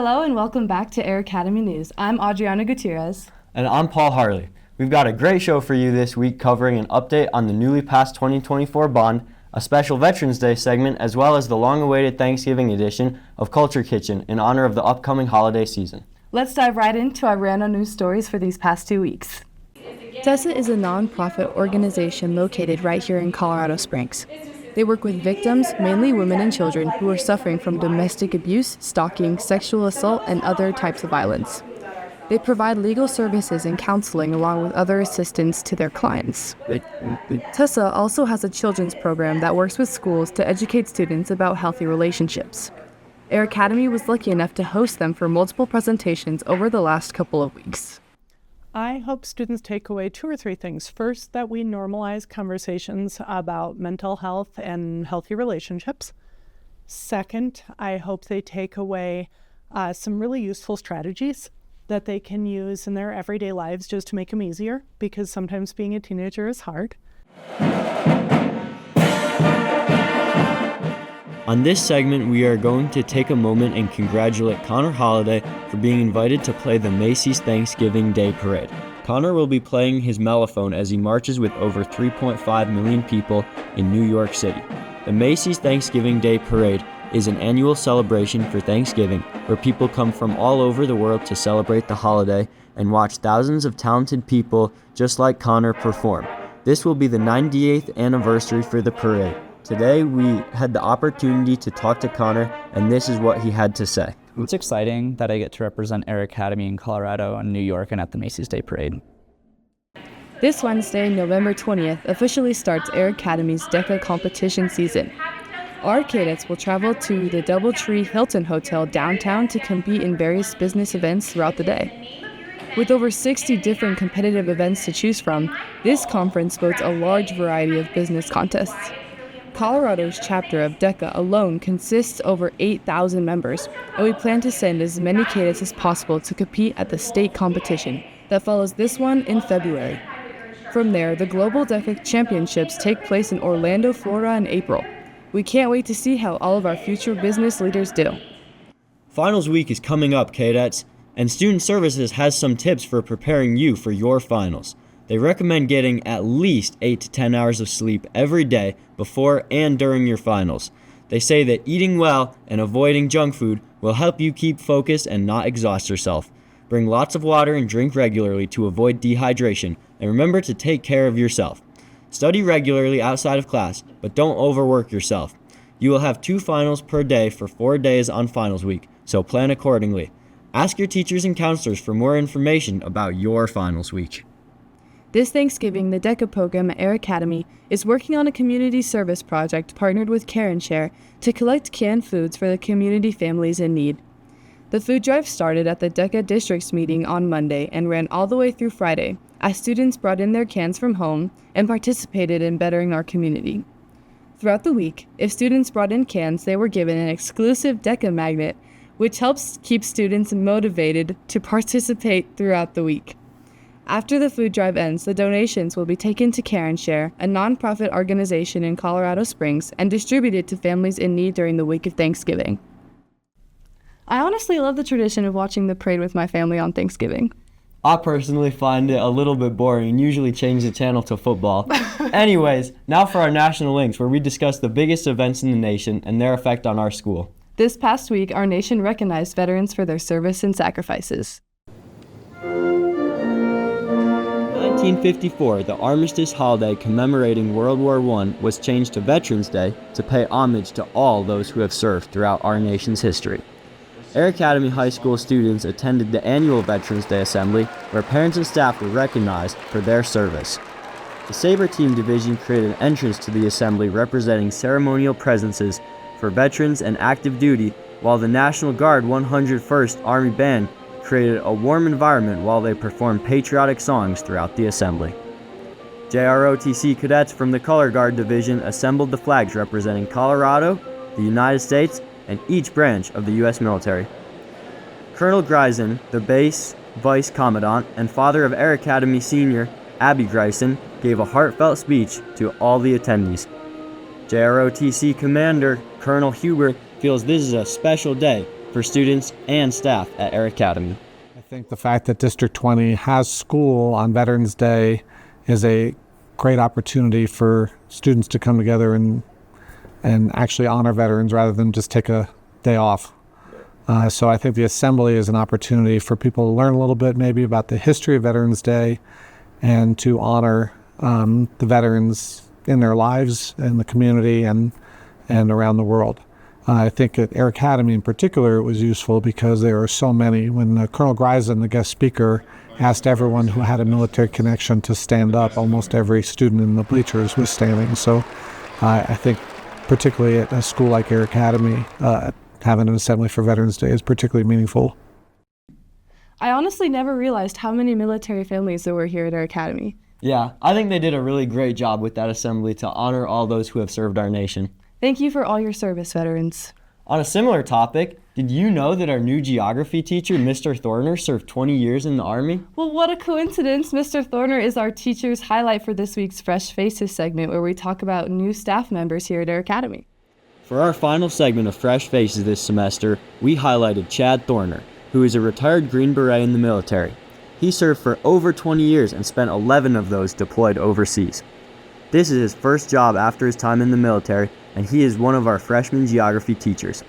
Hello and welcome back to Air Academy News. I'm Adriana Gutierrez. And I'm Paul Harley. We've got a great show for you this week covering an update on the newly passed 2024 bond, a special Veterans Day segment, as well as the long-awaited Thanksgiving edition of Culture Kitchen in honor of the upcoming holiday season. Let's dive right into our random news stories for these past 2 weeks. TESSA is a nonprofit organization located right here in Colorado Springs. They work with victims, mainly women and children, who are suffering from domestic abuse, stalking, sexual assault, and other types of violence. They provide legal services and counseling along with other assistance to their clients. TESSA also has a children's program that works with schools to educate students about healthy relationships. Air Academy was lucky enough to host them for multiple presentations over the last couple of weeks. I hope students take away 2 or 3 things. First, that we normalize conversations about mental health and healthy relationships. Second, I hope they take away some really useful strategies that they can use in their everyday lives just to make them easier, because sometimes being a teenager is hard. On this segment, we are going to take a moment and congratulate Connor Holiday for being invited to play the Macy's Thanksgiving Day Parade. Connor will be playing his mellophone as he marches with over 3.5 million people in New York City. The Macy's Thanksgiving Day Parade is an annual celebration for Thanksgiving where people come from all over the world to celebrate the holiday and watch thousands of talented people just like Connor perform. This will be the 98th anniversary for the parade. Today, we had the opportunity to talk to Connor, and this is what he had to say. It's exciting that I get to represent Air Academy in Colorado and New York and at the Macy's Day Parade. This Wednesday, November 20th, officially starts Air Academy's DECA competition season. Our cadets will travel to the DoubleTree Hilton Hotel downtown to compete in various business events throughout the day. With over 60 different competitive events to choose from, this conference boasts a large variety of business contests. Colorado's chapter of DECA alone consists over 8,000 members, and we plan to send as many cadets as possible to compete at the state competition that follows this one in February. From there, the Global DECA Championships take place in Orlando, Florida in April. We can't wait to see how all of our future business leaders do. Finals week is coming up, cadets, and Student Services has some tips for preparing you for your finals. They recommend getting at least 8 to 10 hours of sleep every day before and during your finals. They say that eating well and avoiding junk food will help you keep focused and not exhaust yourself. Bring lots of water and drink regularly to avoid dehydration, and remember to take care of yourself. Study regularly outside of class, but don't overwork yourself. You will have 2 finals per day for 4 days on finals week, so plan accordingly. Ask your teachers and counselors for more information about your finals week. This Thanksgiving, the DECA program at Air Academy is working on a community service project partnered with Care and Share to collect canned foods for the community families in need. The food drive started at the DECA district's meeting on Monday and ran all the way through Friday, as students brought in their cans from home and participated in bettering our community. Throughout the week, if students brought in cans, they were given an exclusive DECA magnet, which helps keep students motivated to participate throughout the week. After the food drive ends, the donations will be taken to Care and Share, a nonprofit organization in Colorado Springs, and distributed to families in need during the week of Thanksgiving. I honestly love the tradition of watching the parade with my family on Thanksgiving. I personally find it a little bit boring and usually change the channel to football. Anyways, now for our national links, where we discuss the biggest events in the nation and their effect on our school. This past week, our nation recognized veterans for their service and sacrifices. 1954, the armistice holiday commemorating World War I was changed to Veterans Day to pay homage to all those who have served throughout our nation's history. Air Academy High School students attended the annual Veterans Day Assembly, where parents and staff were recognized for their service. The Sabre Team Division created an entrance to the assembly representing ceremonial presences for veterans and active duty, while the National Guard 101st Army Band created a warm environment while they performed patriotic songs throughout the assembly. JROTC cadets from the Color Guard Division assembled the flags representing Colorado, the United States, and each branch of the U.S. military. Colonel Grison, the base vice commandant and father of Air Academy senior Abby Grison, gave a heartfelt speech to all the attendees. JROTC Commander Colonel Huber feels this is a special day for students and staff at Air Academy. I think the fact that District 20 has school on Veterans Day is a great opportunity for students to come together and actually honor veterans rather than just take a day off. So I think the assembly is an opportunity for people to learn a little bit maybe about the history of Veterans Day and to honor the veterans in their lives in the community and around the world. I think at Air Academy in particular it was useful because there are so many. When Colonel Grisen, the guest speaker, asked everyone who had a military connection to stand up, almost every student in the bleachers was standing. So I think particularly at a school like Air Academy, having an assembly for Veterans Day is particularly meaningful. I honestly never realized how many military families there were here at our academy. Yeah, I think they did a really great job with that assembly to honor all those who have served our nation. Thank you for all your service, veterans. On a similar topic, did you know that our new geography teacher, Mr. Thorner, served 20 years in the Army? Well, what a coincidence. Mr. Thorner is our teacher's highlight for this week's Fresh Faces segment, where we talk about new staff members here at our academy. For our final segment of Fresh Faces this semester, we highlighted Chad Thorner, who is a retired Green Beret in the military. He served for over 20 years and spent 11 of those deployed overseas. This is his first job after his time in the military, and he is one of our freshman geography teachers.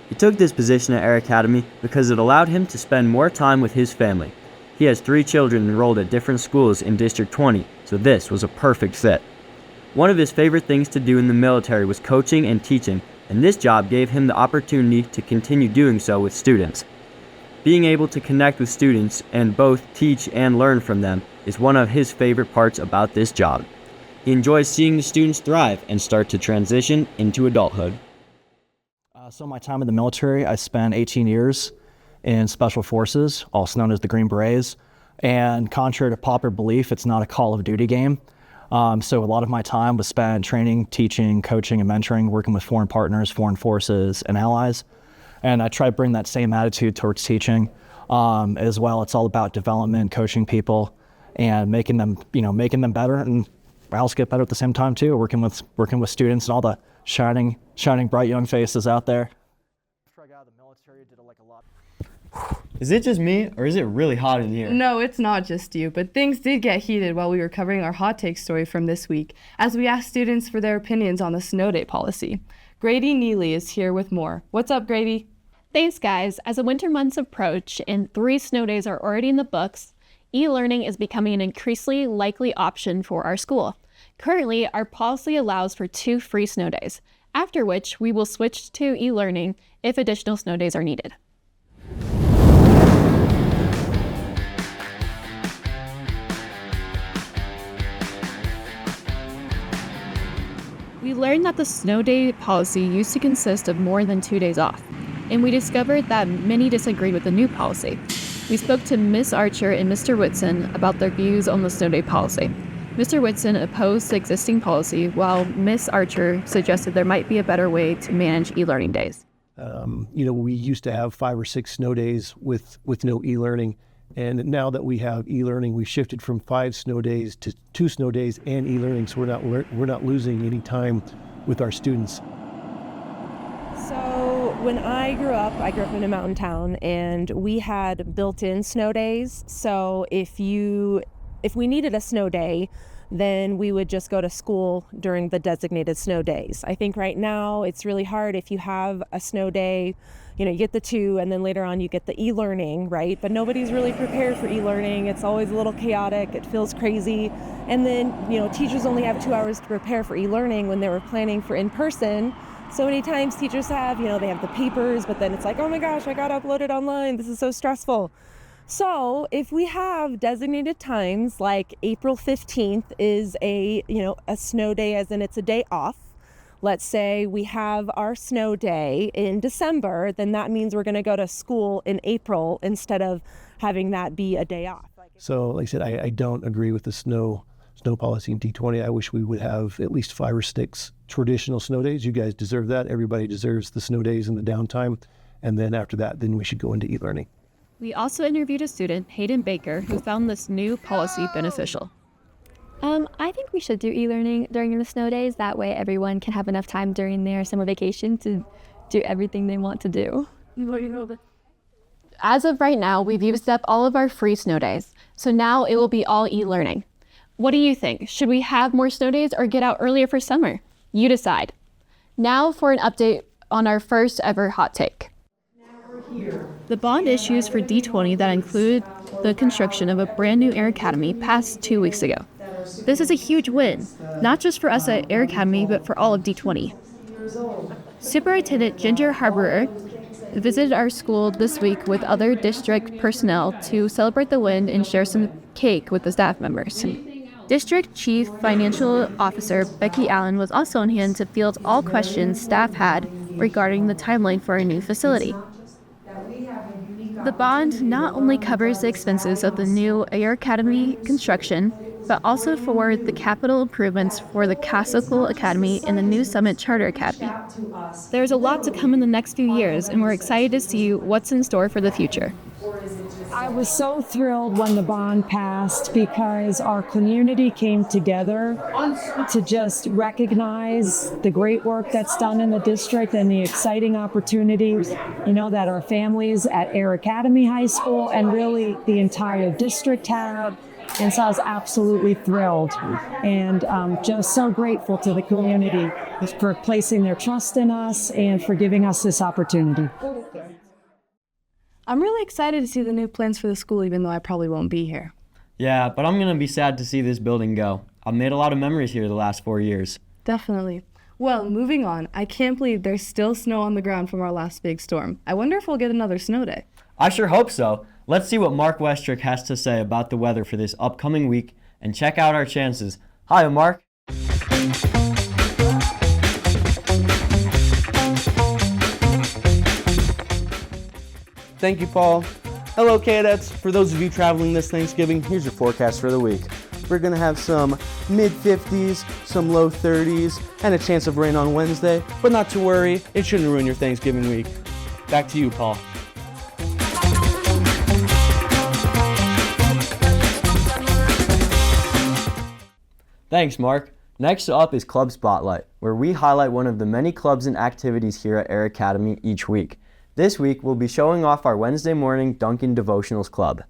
He took this position at Air Academy because it allowed him to spend more time with his family. He has 3 children enrolled at different schools in District 20, so this was a perfect fit. One of his favorite things to do in the military was coaching and teaching, and this job gave him the opportunity to continue doing so with students. Being able to connect with students and both teach and learn from them is one of his favorite parts about this job. He enjoys seeing the students thrive and start to transition into adulthood. So my time in the military, I spent 18 years in Special Forces, also known as the Green Berets. And contrary to popular belief, it's not a Call of Duty game. So a lot of my time was spent training, teaching, coaching, and mentoring, working with foreign partners, foreign forces, and allies. And I try to bring that same attitude towards teaching as well. It's all about development, coaching people, and making them better, and I also get better at the same time too. Working with students and all the shining bright young faces out there. After I got out of the military, I did a lot. Is it just me, or is it really hot in here? No, it's not just you, but things did get heated while we were covering our hot take story from this week, as we asked students for their opinions on the snow day policy. Grady Neely is here with more. What's up, Grady? Thanks, guys. As the winter months approach and 3 snow days are already in the books, e-learning is becoming an increasingly likely option for our school. Currently, our policy allows for 2 free snow days, after which we will switch to e-learning if additional snow days are needed. We learned that the snow day policy used to consist of more than 2 days off, and we discovered that many disagreed with the new policy. We spoke to Ms. Archer and Mr. Whitson about their views on the snow day policy. Mr. Whitson opposed the existing policy, while Ms. Archer suggested there might be a better way to manage e-learning days. We used to have 5 or 6 snow days with no e-learning. And now that we have e-learning, we shifted from 5 snow days to 2 snow days and e-learning. So we're not losing any time with our students. So when I grew up in a mountain town, and we had built-in snow days. So if we needed a snow day, then we would just go to school during the designated snow days. I think right now it's really hard if you have a snow day, you get the 2 and then later on you get the e-learning, right? But nobody's really prepared for e-learning. It's always a little chaotic. It feels crazy. And then, teachers only have 2 hours to prepare for e-learning when they were planning for in-person. So many times teachers have, they have the papers, but then it's like, oh my gosh, I got to upload it online. This is so stressful. So if we have designated times, like April 15th is a snow day, as in it's a day off. Let's say we have our snow day in December, then that means we're going to go to school in April instead of having that be a day off. So like I said, I don't agree with the snow policy in D20. I wish we would have at least 5 or 6 traditional snow days. You guys deserve that. Everybody deserves the snow days and the downtime. And then after that, then we should go into e-learning. We also interviewed a student, Hayden Baker, who found this new policy beneficial. I think we should do e-learning during the snow days. That way everyone can have enough time during their summer vacation to do everything they want to do. As of right now, we've used up all of our free snow days, so now it will be all e-learning. What do you think? Should we have more snow days or get out earlier for summer? You decide. Now for an update on our first ever hot take. The bond issues for D20 that include the construction of a brand new Air Academy passed 2 weeks ago. This is a huge win, not just for us at Air Academy, but for all of D20. Superintendent Ginger Harborer visited our school this week with other district personnel to celebrate the win and share some cake with the staff members. District Chief Financial Officer Becky Allen was also on hand to field all questions staff had regarding the timeline for our new facility. The bond not only covers the expenses of the new Air Academy construction, but also for the capital improvements for the Castle Academy and the new Summit Charter Academy. There's a lot to come in the next few years, and we're excited to see what's in store for the future. I was so thrilled when the bond passed because our community came together to just recognize the great work that's done in the district and the exciting opportunities, that our families at Air Academy High School and really the entire district have. And so I was absolutely thrilled and just so grateful to the community for placing their trust in us and for giving us this opportunity. I'm really excited to see the new plans for the school, even though I probably won't be here. Yeah, but I'm going to be sad to see this building go. I've made a lot of memories here the last 4 years. Definitely. Well, moving on, I can't believe there's still snow on the ground from our last big storm. I wonder if we'll get another snow day. I sure hope so. Let's see what Mark Westrick has to say about the weather for this upcoming week and check out our chances. Hi, Mark. Thank you, Paul. Hello, cadets. For those of you traveling this Thanksgiving, here's your forecast for the week. We're going to have some mid-50s, some low 30s, and a chance of rain on Wednesday. But not to worry, it shouldn't ruin your Thanksgiving week. Back to you, Paul. Thanks, Mark. Next up is Club Spotlight, where we highlight one of the many clubs and activities here at Air Academy each week. This week, we'll be showing off our Wednesday morning Duncan Devotionals Club.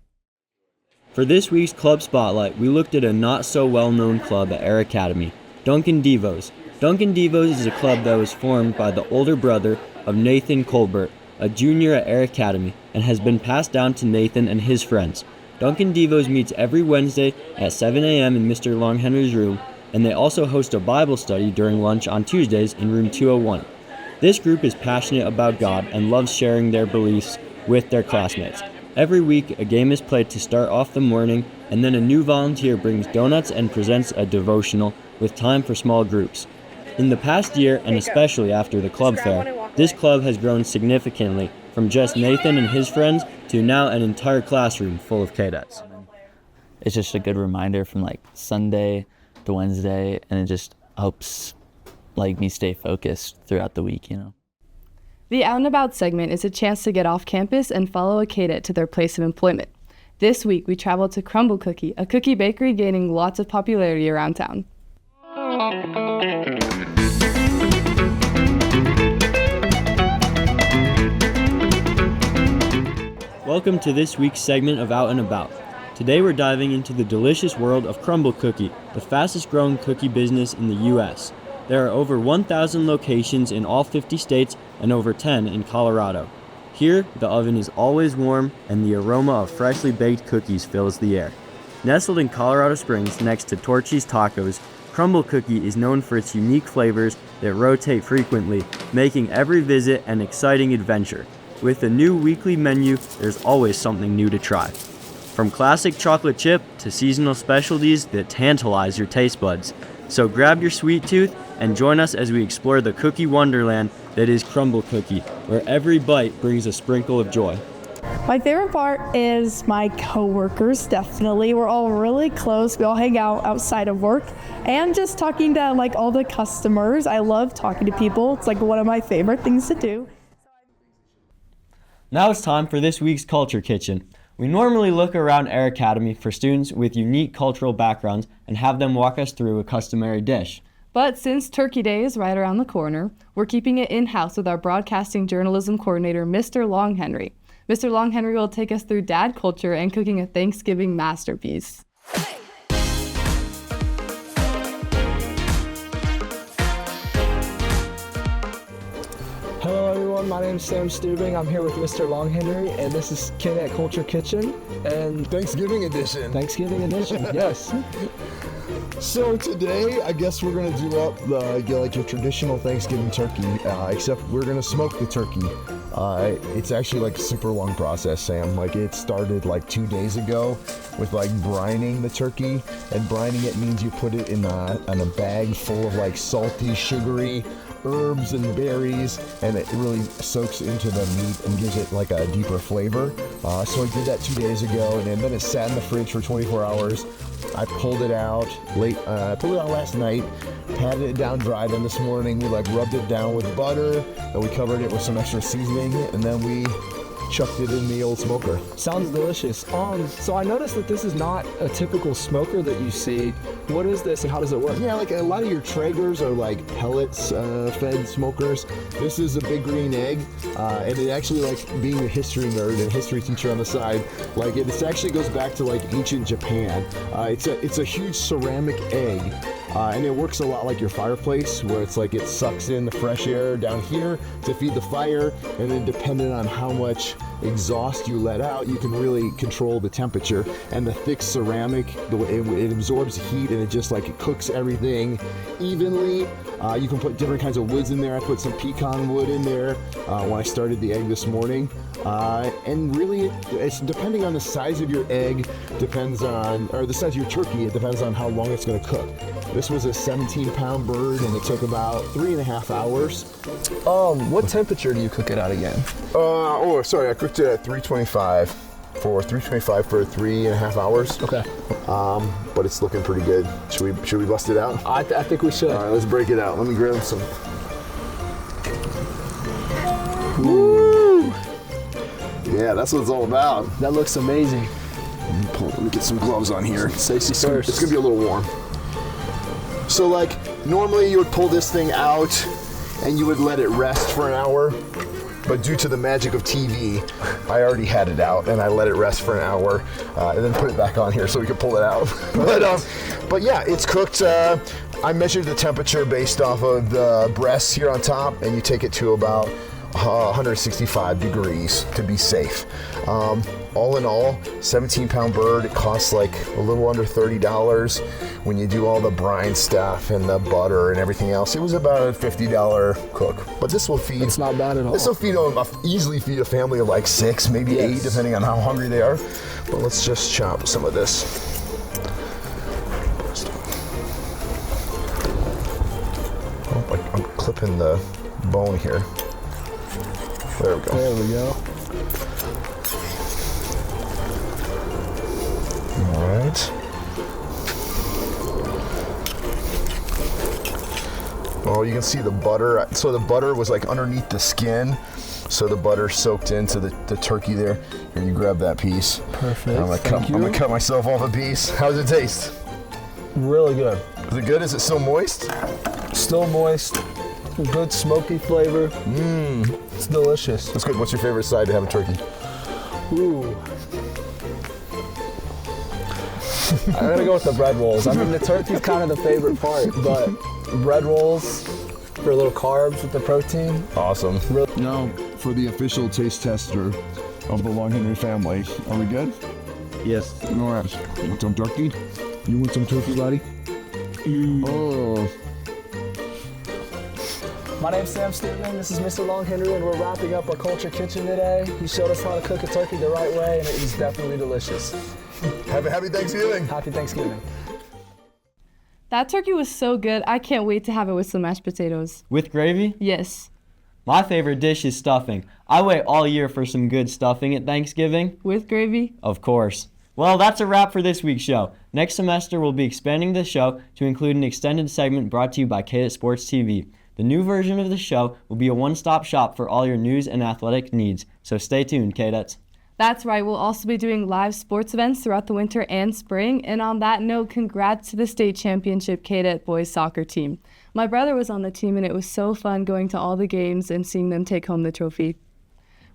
For this week's Club Spotlight, we looked at a not-so-well-known club at Air Academy, Duncan Devos. Duncan Devos is a club that was formed by the older brother of Nathan Colbert, a junior at Air Academy, and has been passed down to Nathan and his friends. Duncan Devos meets every Wednesday at 7 a.m. in Mr. Longhenry's room, and they also host a Bible study during lunch on Tuesdays in room 201. This group is passionate about God and loves sharing their beliefs with their classmates. Every week, a game is played to start off the morning, and then a new volunteer brings donuts and presents a devotional with time for small groups. In the past year, and especially after the club fair, this club has grown significantly from just Nathan and his friends to now an entire classroom full of cadets. It's just a good reminder from Sunday to Wednesday, and it just helps me stay focused throughout the week, The Out and About segment is a chance to get off campus and follow a cadet to their place of employment. This week, we traveled to Crumble Cookie, a cookie bakery gaining lots of popularity around town. Welcome to this week's segment of Out and About. Today we're diving into the delicious world of Crumble Cookie, the fastest growing cookie business in the U.S. There are over 1,000 locations in all 50 states and over 10 in Colorado. Here, the oven is always warm and the aroma of freshly baked cookies fills the air. Nestled in Colorado Springs next to Torchy's Tacos, Crumble Cookie is known for its unique flavors that rotate frequently, making every visit an exciting adventure. With a new weekly menu, there's always something new to try. From classic chocolate chip to seasonal specialties that tantalize your taste buds. So grab your sweet tooth and join us as we explore the cookie wonderland that is Crumble Cookie, where every bite brings a sprinkle of joy. My favorite part is my coworkers, definitely. We're all really close. We all hang out outside of work and just talking to all the customers. I love talking to people. It's one of my favorite things to do. Now it's time for this week's Culture Kitchen. We normally look around Air Academy for students with unique cultural backgrounds and have them walk us through a customary dish. But since Turkey Day is right around the corner, we're keeping it in-house with our broadcasting journalism coordinator, Mr. Longhenry. Mr. Longhenry will take us through dad culture and cooking a Thanksgiving masterpiece. Hello everyone, my name is Sam Stubing. I'm here with Mr. Longhenry, and this is Kid at Culture Kitchen and Thanksgiving edition. Thanksgiving edition, yes. So today, I guess we're gonna do up like your traditional Thanksgiving turkey, except we're gonna smoke the turkey. It's actually like a super long process, Sam. Like it started like 2 days ago with like brining the turkey, and brining it means you put it in a bag full of like salty, sugary herbs and berries, and it really soaks into the meat and gives it like a deeper flavor. So I did that 2 days ago, and then it sat in the fridge for 24 hours. I pulled it out last night, patted it down dry. Then this morning we like rubbed it down with butter, and we covered it with some extra seasoning, and then we chucked it in the old smoker. Sounds delicious. So I noticed that this is not a typical smoker that you see. What is this and how does it work? Yeah, like a lot of your Traegers are like pellets fed smokers. This is a big green egg, and it actually, like being a history nerd and history teacher on the side, like it actually goes back to like ancient Japan. It's a huge ceramic egg. And it works a lot like your fireplace, where it's like it sucks in the fresh air down here to feed the fire, and then depending on how much exhaust you let out, you can really control the temperature. And the thick ceramic, it absorbs heat, and it just like it cooks everything evenly. You can put different kinds of woods in there. I put some pecan wood in there when I started the egg this morning. And really, it's depending on the size of your egg, or the size of your turkey, it depends on how long it's going to cook. This was a 17-pound bird, and it took about 3.5 hours. What temperature do you cook it at again? I cooked it at 325 for 3.5 hours. Okay. But it's looking pretty good. Should we bust it out? I think we should. All right, let's break it out. Let me grab some. Woo! Yeah, that's what it's all about. That looks amazing. Let me get some gloves on here. Safety first. It's gonna be a little warm. So like, normally you would pull this thing out and you would let it rest for an hour. But due to the magic of TV, I already had it out and I let it rest for an hour and then put it back on here so we could pull it out. But yeah, it's cooked. I measured the temperature based off of the breasts here on top, and you take it to about 165 degrees to be safe. All in all, 17-pound bird, it costs like a little under $30. When you do all the brine stuff and the butter and everything else, it was about a $50 cook. But this will feed. It's not bad at all. This will easily feed a family of like 6, maybe 8, depending on how hungry they are. But let's just chop some of this. Oh, I'm clipping the bone here. There we go. There we go. All right. Oh, you can see the butter. So the butter was like underneath the skin. So the butter soaked into the turkey there. Here, you grab that piece. Perfect. I'm gonna cut myself off a piece. How does it taste? Really good. Is it good? Is it still moist? Still moist. Good smoky flavor. It's delicious. That's good. What's your favorite side to have a turkey? Ooh. I'm gonna go with the bread rolls. I mean, the turkey's kind of the favorite part, but bread rolls for a little carbs with the protein. Awesome. Now, for the official taste tester of the Longhenry family, are we good? Yes. All right. You want some turkey? You want some turkey, buddy? Oh. My name's Sam Stubing. This is Mr. Longhenry, and we're wrapping up our Culture Kitchen today. He showed us how to cook a turkey the right way, and it was definitely delicious. Happy Thanksgiving. Happy Thanksgiving. That turkey was so good. I can't wait to have it with some mashed potatoes. With gravy? Yes. My favorite dish is stuffing. I wait all year for some good stuffing at Thanksgiving. With gravy? Of course. Well, that's a wrap for this week's show. Next semester, we'll be expanding the show to include an extended segment brought to you by KDET Sports TV. The new version of the show will be a one-stop shop for all your news and athletic needs. So stay tuned, KDETs. That's right, we'll also be doing live sports events throughout the winter and spring. And on that note, congrats to the state championship Cadet boys soccer team. My brother was on the team and it was so fun going to all the games and seeing them take home the trophy.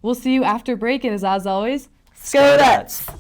We'll see you after break, and as always, Skodats!